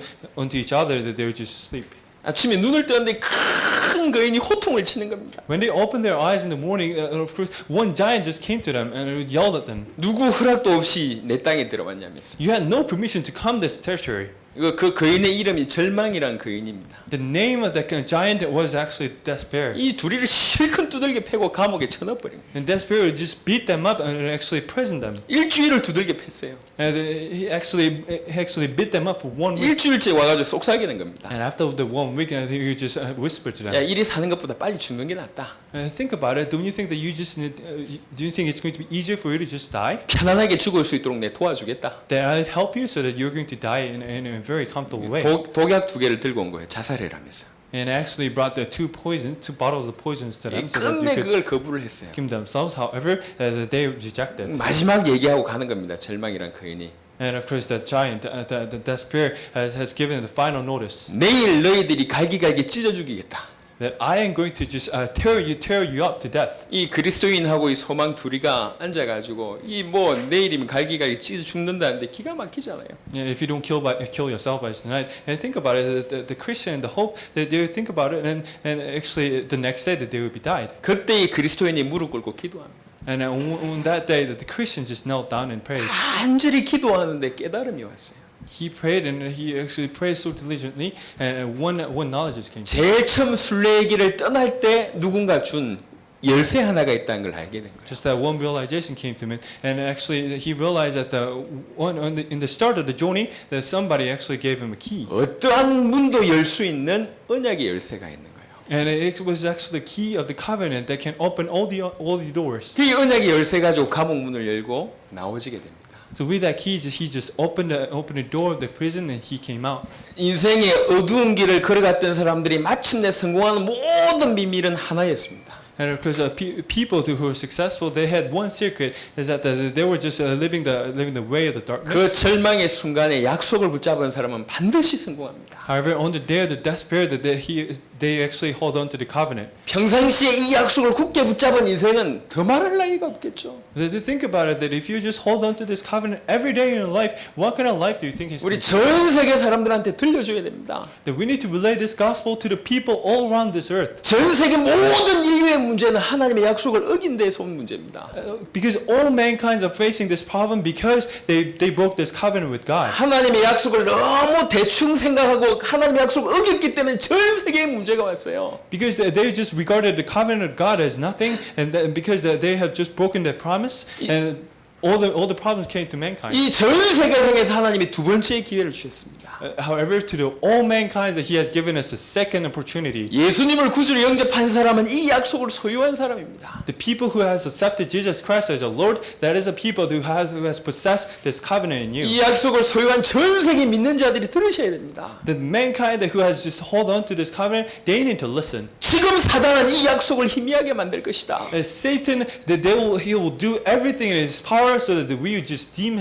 each other, that they would just sleep. 아침에 눈을 떴는데 큰 거인이 호통을 치는 겁니다. When they opened their eyes in the morning, of course, one giant just came to them and yelled at them. 누구 허락도 없이 내 땅에 들어왔냐면서. You had no permission to come this territory. 그 거인의 이름이 절망이란 거인입니다. The name of the giant was actually Despair. 이 둘이를 실컷 두들겨 패고 감옥에 쳐넣어버린 거예요. And Despair just beat them up and actually imprisoned them. 일주일을 두들겨 팼어요. And he actually beat them up for 1 week. 일주일째 와가지고 속삭이는 겁니다. And after the 1 week, he just whispered to them. 야, 이리 사는 것보다 빨리 죽는 게 낫다. And think about it. Don't you think that you just need? Do you think it's going to be easier for you to just die? 편안하게 죽을 수 있도록 내 도와주겠다. That I'll help you so that you're going to die in a very comfortable way. 독약 2개를 들고 온 거예요. 자살해라면서. And actually brought the two bottles of poisons to them so that 끝내 you 그걸 could 거부를 했어요. kill themselves. However, they rejected. 마지막 얘기하고 가는 겁니다. 절망이란 거인이. And of course, that giant, the Despair, has given the final notice 내일 너희들이 갈기갈기 찢어 죽이겠다. that I am going to just tear you up to death. 이 그리스도인하고 이 소망 둘이가 앉아가지고 이 뭐 내일이면 갈기갈기 찢어 죽는다는데 기가 막히잖아요. Yeah, if you don't kill yourself by tonight, and think about it, the Christian and the hope that they would think about it, and actually the next day that they would be died. 그때 이 그리스도인이 무릎 꿇고 기도합니다. And on that day, that the Christians just knelt down and prayed. 간절히 기도하는데 깨달음이 왔어요. He prayed, and he actually prayed so diligently, and one knowledge just came. 제일 처음 순례의 길을 떠날 때 누군가 준 열쇠 하나가 있다는 걸 알게 된 거예요. Just that one realization came to him, and actually he realized that in the start of the journey that somebody actually gave him a key, 어떠한 문도 열 수 있는 언약의 열쇠가 있는 거예요. and it was actually the key of the covenant that can open all the doors. 그 언약의 열쇠 가지고 감옥 문을 열고 나오지게 됩니다. So with that key, he just opened the door of the prison, and he came out. 인생의 어두운 길을 걸어갔던 사람들이 마침내 성공하는 모든 비밀은 하나였습니다. And of course, people who were successful, they had one secret, is that they were just living the way of the darkness. 그 절망의 순간에 약속을 붙잡은 사람은 반드시 성공합니다. However, on the day of the despair, that they actually hold on to the covenant. 평상시에 이 약속을 굳게 붙잡은 인생은 더 말할 나위가 없겠죠. To think about it, that if you just hold on to this covenant every day in your life, what kind of life do you think is? 우리 전 세계 사람들한테 들려줘야 됩니다. That we need to relay this gospel to the people all around this earth. 전 세계 모든 인류의 문제는 하나님의 약속을 어긴 데서 온 문제입니다. Because all mankind are facing this problem because they broke this covenant with God. 하나님의 약속을 너무 대충 생각하고 하나님의 약속을 어겼기 때문에 전 세계에 문제가 왔어요. Because they just regarded the covenant of God as nothing, and because they have just broken their promise, and all the problems came to mankind. 이 전 세계를 향해서 하나님이 두 번째 기회를 주셨습니다. However, to all mankind, that He has given us a second opportunity. 예수님을 구주로 영접한 사람은 이 약속을 소유한 사람입니다. The people who has accepted Jesus Christ as a Lord, that is a people who has possessed this covenant in you. 이 약속을 소유한 전 세계 믿는 자들이 들으셔야 됩니다. The mankind who has just hold on to this covenant, they need to listen. 지금 사단은 이 약속을 희미하게 만들 것이다. As Satan, that he will do everything in his power so that we just dim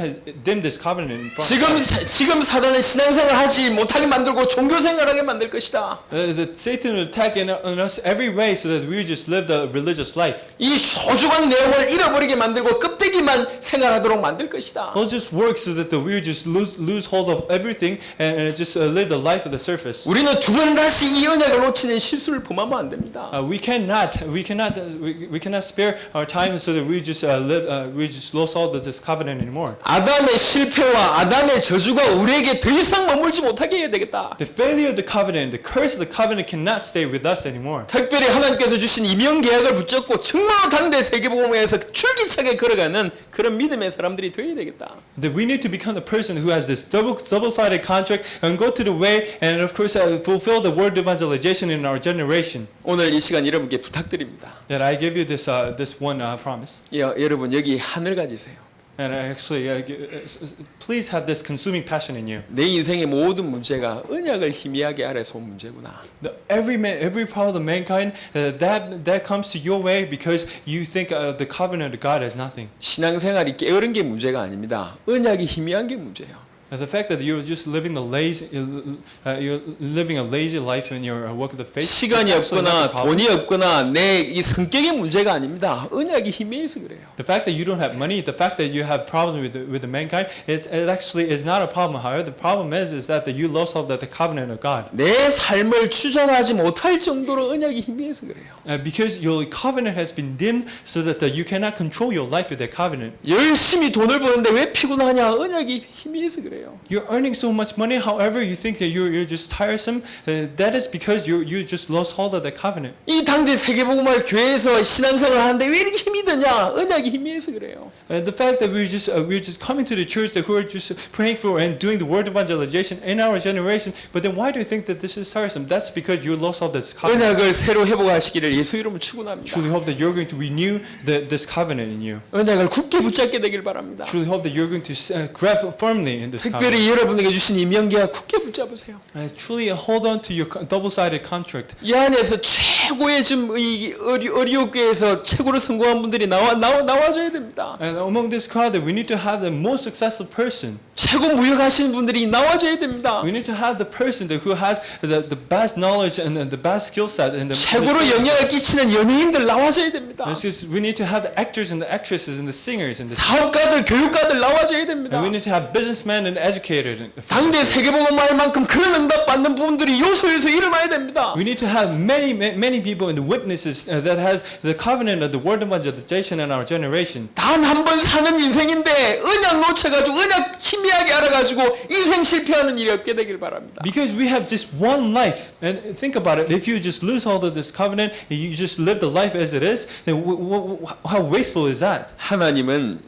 this covenant in front of us. 지금 사단은 신앙생활 하지 못하게 만들고 종교 생활하게 만들 것이다. That Satan will attack on us every way so that we just live the religious life. 이 소중한 내용을 잃어버리게 만들고 껍데기만 생활하도록 만들 것이다. We'll just work so that we just lose hold of everything and just live the life of the surface. 우리는 두 번 다시 이 언약을 놓치는 실수를 범하면 안 됩니다. We cannot spare our time so that we just we just lose all of this covenant anymore. 아담의 실패와 아담의 저주가 우리에게 더 이상 머물지 못하게 해야 되겠다. The failure of the covenant, the curse of the covenant cannot stay with us anymore. 특별히 하나님께서 주신 이명 계약을 붙잡고 정말 당대 세계복음에서 줄기차게 걸어가는 그런 믿음의 사람들이 되어야 되겠다. That we need to become the person who has this double-sided contract and go to the way and of course fulfill the word evangelization in our generation. 오늘 이 시간 여러분께 부탁드립니다. That I give you this one promise. 여러분 여기 하늘 가지세요. And actually, please have this consuming passion in you. 내 인생의 모든 문제가 언약을 희미하게 아래서 온 문제구나. Every problem of mankind that comes to your way because you think the covenant of God as nothing. 신앙생활이 게으른 게 문제가 아닙니다. 언약이 희미한 게 문제예요. The fact that you're just living you're living a lazy life in your work of the faith. 시간이 없거나 돈이 없거나 내 이 성격의 문제가 아닙니다. 언약이 희미해서 그래요. The fact that you don't have money, the fact that you have problems with the mankind, it actually is not a problem. However, the problem is that you lost all the covenant of God. 내 삶을 추전하지 못할 정도로 언약이 희미해서 그래요. Because your covenant has been dimmed so that you cannot control your life with that covenant. 열심히 돈을 버는데 왜 피곤하냐? 언약이 희미해서 그래요. You're earning so much money, however, you think that you're just tiresome. That is because you just lost hold of the covenant. 이 당대 세계복음을 교회에서 신앙생활을 하는데 왜 이렇게 힘이 드냐? 언약이 희미해서 그래요. The fact that we're just coming to the church that who are just praying for and doing the word evangelization in our generation, but then why do you think that this is tiresome? That's because you lost all this covenant. 언약을 새로 회복하시기를 예수 이름으로 축원합니다. Truly hope that you're going to renew this covenant in you. 언약을 굳게 붙잡게 되길 바랍니다. Truly hope that you're going to grab firmly in this covenant. 특별히 여러분에게 주신 임명계약 굳게 붙잡으세요. Truly hold on to your double-sided contract. 이 안에서 최고의 지금 이 어리옥교에서 최고로 성공한 분들이 나와줘야 됩니다. And among this crowd, we need to have the most successful person. 최고 무역하시는 분들이 나와줘야 됩니다. We need to have the person who has the best knowledge and the best skill set. And 최고로 영향을 끼치는 연예인들 나와줘야 됩니다. We need to have the actors and the actresses and the singers and the 사업가들, 교육가들 나와줘야 됩니다. and we need to have businessmen and educators. 당대 세계복음화할 만큼 그런 응답 받는 부분들이 요소에서 일어나야 됩니다. We need to have many people and the witnesses that has the covenant of the word evangelization in our generation. 단 한 번 사는 인생인데 언약 놓쳐가지고 언약 힘이 세미하게 알아가지고 인생 실패하는 일이 없게 되길 바랍니다. Because we have just one life, and think about it. If you just lose all of this covenant, and you just live the life as it is, then how wasteful is that? 하나님은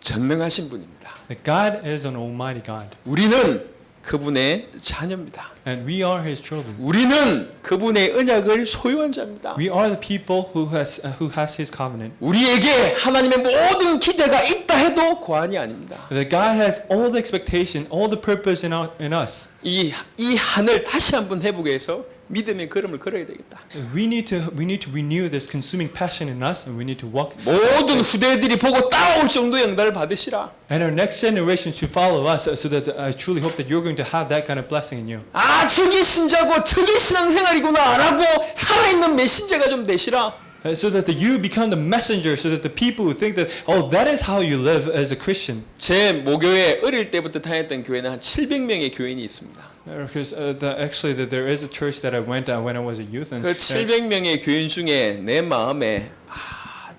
전능하신 분입니다. That God is an Almighty God, 우리는 그분의 자녀입니다. and we are His children. 우리는 그분의 언약을 소유한 자입니다. We are the people who has His covenant. 우리에게 하나님의 모든 기대가 있다 해도 과언이 아닙니다. That God has all the expectation, all the purpose in us. 이 한을 다시 한번 회복해 서 믿음의 걸음을 걸어야 되겠다. We need to renew this consuming passion in us, and we need to walk. 모든 후대들이 보고 따라올 정도의 응답을 받으시라. And our next generation should follow us, so that I truly hope that you're going to have that kind of blessing in you. 아, 저게 신자고 저게 신앙생활이구나라고 살아있는 메신저가 좀 되시라. So that you become the messenger, so that the people who think that, oh, that is how you live as a Christian. 제 모교회 어릴 때부터 다녔던 교회는 한 700명의 교인이 있습니다. Because actually there is a church that I went when I was a youth, and 그 700명의 교인 중에 내 마음에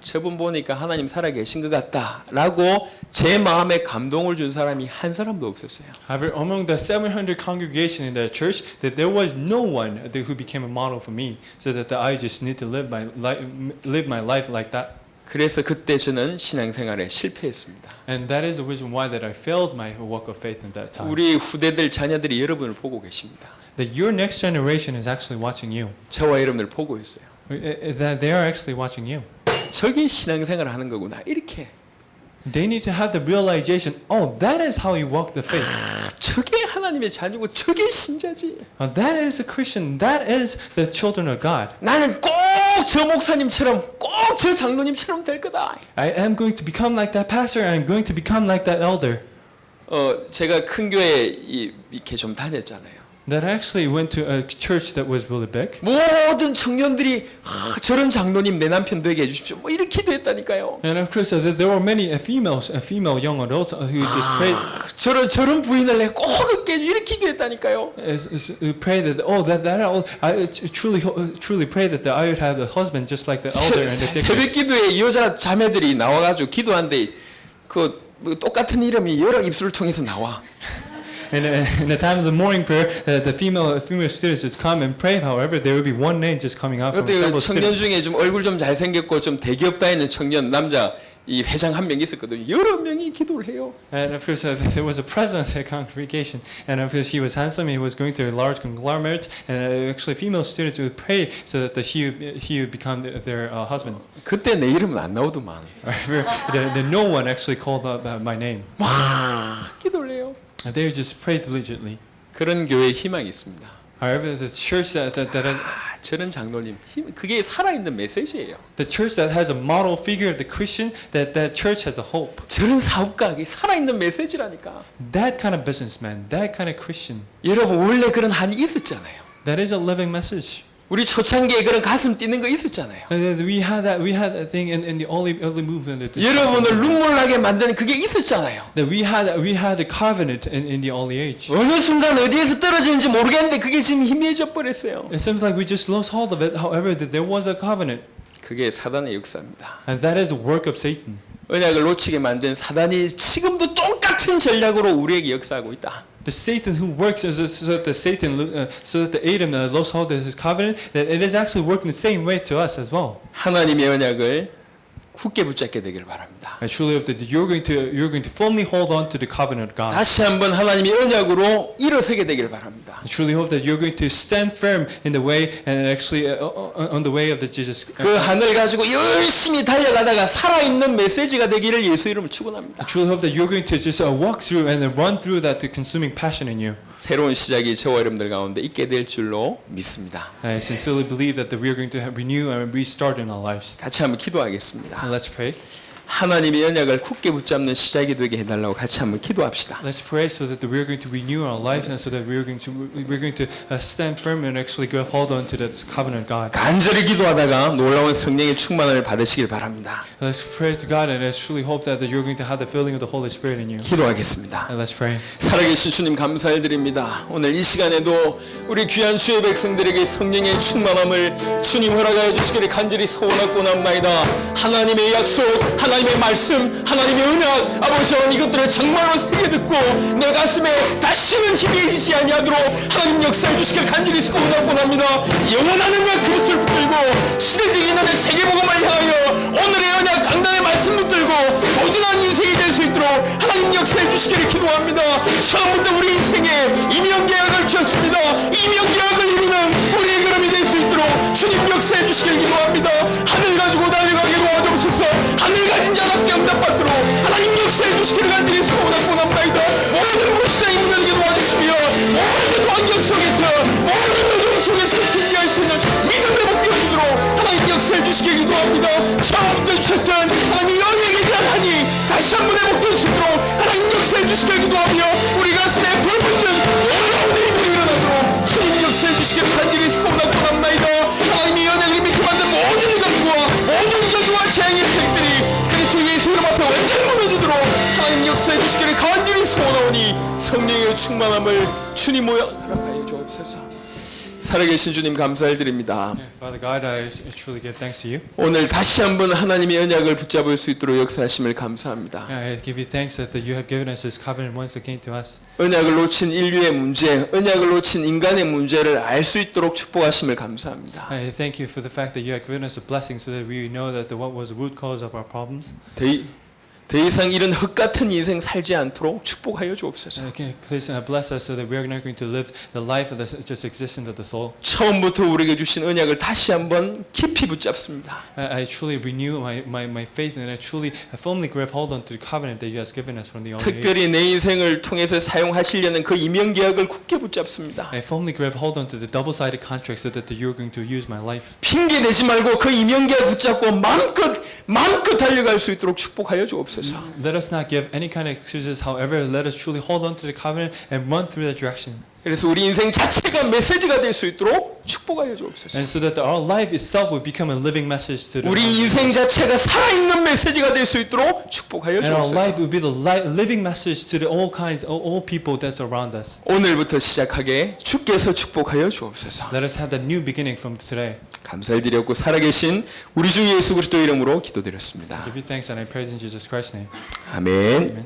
저분 보니까 하나님 살아계신 것 같다라고 제 마음에 감동을 준 사람이 한 사람도 없었어요. however, among the 700 congregation in that church, that there was no one who became a model for me, so that I just need to live my life like that. 그래서 그때 저는 신앙생활에 실패했습니다. And that is the reason why that I failed my walk of faith in that time. 우리 후대들 자녀들이 여러분을 보고 계십니다. That your next generation is actually watching you. 저와 여러분을 보고 있어요. That they are actually watching you. 저게 신앙생활을 하는 거구나. 이렇게. They need to have the realization, oh, that is how you walk the faith. 저게 하나님의 자녀고 저게 신자지. That is a Christian. That is the children of God. 나는 꼭 저 목사님처럼 꼭 저 장로님처럼 될 거다. I am going to become like that pastor, and I'm going to become like that elder. 제가 큰 교회 이렇게 좀 다녔잖아요. That I actually went to a church that was really big. 모든 청년들이 저런 장로님 내 남편 되게 해주십시오. 뭐 이렇게 기도했다니까요. And of course, there were many female young adults who just prayed. 저런 부인을 내 꼭 얻게 해주 이렇게 기도했다니까요. Who prayed that I truly pray that I would have a husband just like the elder and the 새벽 deacons. 기도에 여자 자매들이 나와가지고 기도하는데 그 똑같은 이름이 여러 입술을 통해서 나와. And in the time of the morning prayer, the female students would come and pray. However, there would be one name just coming out from 그때 several 청년 students. 중에 좀 얼굴 좀 잘생겼고 좀 대기업 다니는 청년 남자 이 회장 한 명 있었거든요. 여러 명이 기도를 해요. And of course, there was a president of the congregation, and of course, he was handsome. He was going to a large conglomerate, and actually, female students would pray so that he would become their husband. 그때 내 이름은 안 나오더만. No one actually called out my name. 막 기도를 해요. And they just prayed diligently. 그런 교회에 희망이 있습니다. However, the church that has 저런 장로님 그게 살아있는 메시지예요. the church that has a model figure of the Christian, that church has a hope. 저런 사업가 그게 살아있는 메시지라니까. That kind of businessman, that kind of Christian, 여러분 원래 그런 한이 있었잖아요. that is a living message. 우리 초창기에 그런 가슴 뛰는 거 있었잖아요. We had that thing in the early movement. 여러분을 눈물 나게 만드는 그게 있었잖아요. That we had a covenant in the early age. 어느 순간 어디에서 떨어지는지 모르겠는데 그게 지금 희미해져 버렸어요. It seems like we just lost hold of it. However, that there was a covenant, 그게 사단의 역사입니다. and that is the work of Satan. 언약을 놓치게 만든 사단이 지금도 똑같은 전략으로 우리에게 역사하고 있다. The Satan who works so that the Adam lost hold of his covenant, that it is actually working the same way to us as well. 하나님의 언약을 굳게 붙잡게 되기를 바랍니다. I truly hope that you're going to firmly hold on to the covenant of God. 다시 한번 하나님의 언약으로 일어서게 되기를 바랍니다. I truly hope that you're going to stand firm in the way and actually on the way of the Jesus. 그 하늘 가지고 열심히 달려가다가 살아있는 메시지가 되기를 예수 이름으로 축원합니다. I truly hope that you're going to just walk through and then run through that consuming passion in you. 새로운 시작이 저와 여러분들 가운데 있게 될 줄로 믿습니다. I sincerely believe that we are going to renew and restart in our lives. 같이 한번 기도하겠습니다. Let's pray. 하나님의 언약을 굳게 붙잡는 시작이 되게 해달라고 같이 한번 기도합시다. Let's pray so that we are going to renew our life and so that we are going to stand firm and actually hold on to that covenant of God. 간절히 기도하다가 놀라운 성령의 충만을 받으시길 바랍니다. Let's pray to God and I truly hope that you're going to have the filling of the Holy Spirit in you. 기도하겠습니다. And let's pray. 살아계신 주님 감사드립니다. 오늘 이 시간에도 우리 귀한 주의 백성들에게 성령의 충만함을 주님 허락하여 주시기를 간절히 소원하고 남나이다. 하나님의 약속, 하나님의 하나님의 말씀, 하나님의 언약, 아버지 이것들을 정말로 새겨 듣고 내 가슴에 다시는 힘이 지지 아니하도록 하나님 역사해 주시길 간절히 소원합니다. 영원한 언약 그리스도를 붙들고 시대적인 언약 세계복음을 향하여 오늘의 언약 강단의 말씀 붙들고 도전한 인생이 될 수 있도록 하나님 역사해 주시기를 기도합니다. 처음부터 우리 인생에 이명계약을 주셨습니다. 이명계약을 이루는 우리의 걸음이 될 수 있도록 주님 역사해 주시길 기도합니다. 하늘 가지고 달려가게 도와주옵소서. 하늘 가진 자답게 응답받도록 하나님 역사해 주시기를 간절히 소원합니다. 모든 무시장이 무너지게 도와주시며 모든 환경 속에서 모든 노동 속에서 승리할 수 있는 믿음의 목표 주도록 하나님 역사해 주시길 기도합니다. 처음부터 주셨던 하나님 영역에 대한 한이 다시 한 번 회복될 수 있도록 하나님 역사해 주시길 기도하며 우리 가슴에 불붙는 놀라운 일들이 일어나도록 주님 역사해 주시길 간절히 소원합니다. 하나님의 연약을 믿고 만든 모든 이들과 모든 저주와 재앙의 세력들이 그리스도 예수 이름 앞에 완전히 무너지도록 하나님 역사해 주시기를 간절히 소원하오니 성령의 충만함을 주님 모여 허락하여 주옵소서. 살아계신 주님 감사드립니다. Father God, I truly give thanks to you. 오늘 다시 한번 하나님의 언약을 붙잡을 수 있도록 역사하심을 감사합니다. I give you thanks that you have given us this covenant once again to us. 언약을 놓친 인류의 문제, 언약을 놓친 인간의 문제를 알 수 있도록 축복하심을 감사합니다. I thank you for the fact that you have given us a blessing so that we know that what was the root cause of our problems. 더 이상 이런 흙 같은 인생 살지 않도록 축복하여 주옵소서. Okay, please bless us so that we are not going to live the life of the just existence of the soul. 처음부터 우리에게 주신 언약을 다시 한번 깊이 붙잡습니다. I truly renew my faith and I truly firmly grab hold on to the covenant that you have given us from the Almighty. 특별히 내 인생을 통해서 사용하시려는 그 이명계약을 굳게 붙잡습니다. I firmly grab hold on to the double-sided contract so that you are going to use my life. 핑계 대지 말고 그 이명계약 붙잡고 마음껏 달려갈 수 있도록 축복하여 주옵소서. Let us not give any kind of excuses. However, let us truly hold on to the covenant and run through that direction. 그래서 우리 인생 자체가 메시지가 될 수 있도록 축복하여 주옵소서. And so that our life itself will become a living message to the 우리 world. 인생 자체가 살아있는 메시지가 될 수 있도록 축복하여 And our life 주옵소서. will be the living message to the all people that's around us. 오늘부터 시작하게 주께서 축복하여 주옵소서. Let us have that new beginning from today. 감사를 드렸고 살아계신 우리 주 예수 그리스도 이름으로 기도드렸습니다. Give you thanks and I praise in Jesus Christ's name. 아멘.